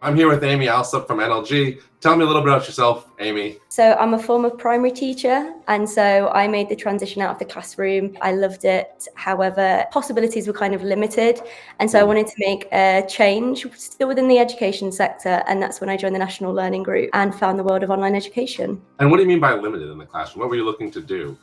I'm here with Amy Allsop from NLG. Tell me a little bit about yourself, Amy. So I'm a former primary teacher, and so I made the transition out of the classroom. I loved it. However, possibilities were kind of limited, and so I wanted to make a change still within the education sector, and that's when I joined the National Learning Group and found the world of online education. And what do you mean by limited in the classroom? What were you looking to do?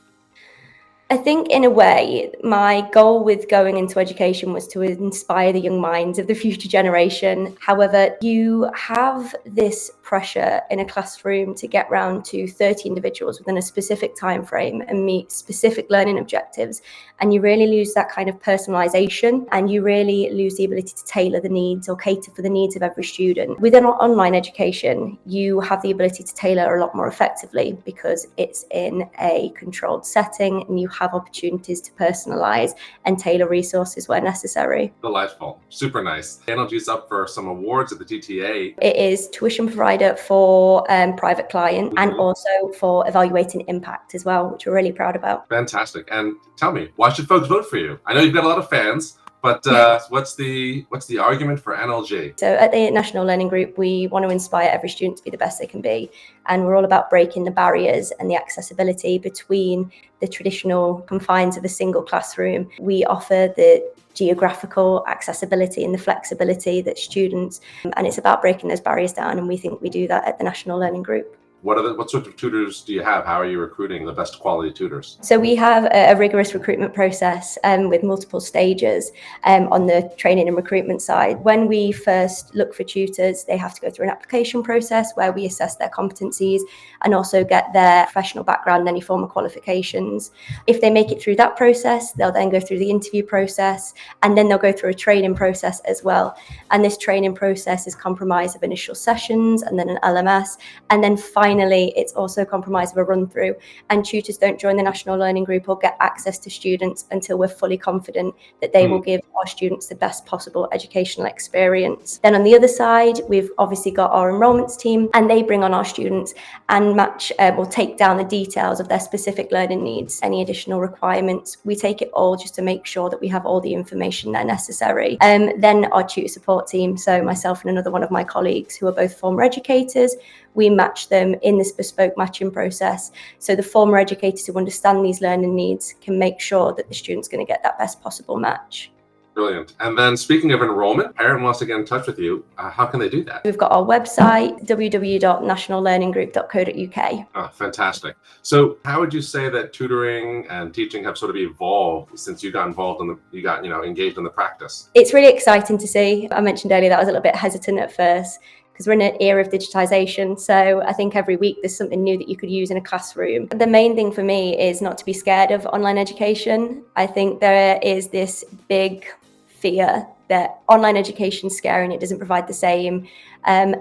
I think in a way, my goal with going into education was to inspire the young minds of the future generation. However, you have this pressure in a classroom to get round to 30 individuals within a specific time frame and meet specific learning objectives. And you really lose that kind of personalisation, and you really lose the ability to tailor the needs or cater for the needs of every student. Within online education, you have the ability to tailor a lot more effectively because it's in a controlled setting and you have opportunities to personalize and tailor resources where necessary. Delightful. Super nice. NLG's up for some awards at the TTA. It is tuition provider for private client and also for evaluating impact as well, which we're really proud about. Fantastic. And tell me, why should folks vote for you? I know you've got a lot of fans, but what's the argument for NLG? So at the National Learning Group, we want to inspire every student to be the best they can be. And we're all about breaking the barriers and the accessibility between the traditional confines of a single classroom. We offer the geographical accessibility and the flexibility that students, and it's about breaking those barriers down. And we think we do that at the National Learning Group. What sort of tutors do you have? How are you recruiting the best quality tutors? So we have a rigorous recruitment process with multiple stages on the training and recruitment side. When we first look for tutors, they have to go through an application process where we assess their competencies and also get their professional background and any formal qualifications. If they make it through that process, they'll then go through the interview process, and then they'll go through a training process as well. And this training process is comprised of initial sessions and then an LMS, and then finally, it's also comprised of a run-through, and tutors don't join the National Learning Group or get access to students until we're fully confident that they will give our students the best possible educational experience. Then on the other side, we've obviously got our enrolments team, and they bring on our students and match or take down the details of their specific learning needs, any additional requirements. We take it all just to make sure that we have all the information there necessary. Then our tutor support team, so myself and another one of my colleagues who are both former educators, we match them in this bespoke matching process. So the former educators who understand these learning needs can make sure that the student's going to get that best possible match. Brilliant. And then speaking of enrollment, parent wants to get in touch with you. How can they do that? We've got our website, www.nationallearninggroup.co.uk. Oh, fantastic. So how would you say that tutoring and teaching have sort of evolved since you got involved in engaged in the practice? It's really exciting to see. I mentioned earlier that I was a little bit hesitant at first, because we're in an era of digitization. So I think every week there's something new that you could use in a classroom. The main thing for me is not to be scared of online education. I think there is this big fear that online education is scary and it doesn't provide the same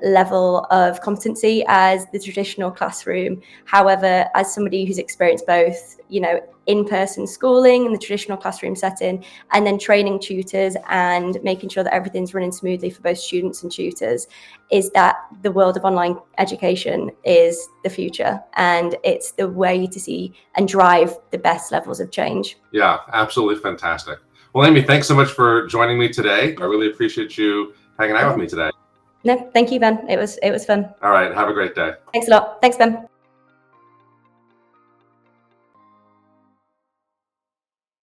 level of competency as the traditional classroom. However, as somebody who's experienced both, in-person schooling in the traditional classroom setting, and then training tutors and making sure that everything's running smoothly for both students and tutors, is that the world of online education is the future, and it's the way to see and drive the best levels of change. Yeah, absolutely fantastic. Well, Amy, thanks so much for joining me today. I really appreciate you hanging out with me today. No, thank you, Ben. It was fun. All right, have a great day. Thanks a lot. Thanks, Ben.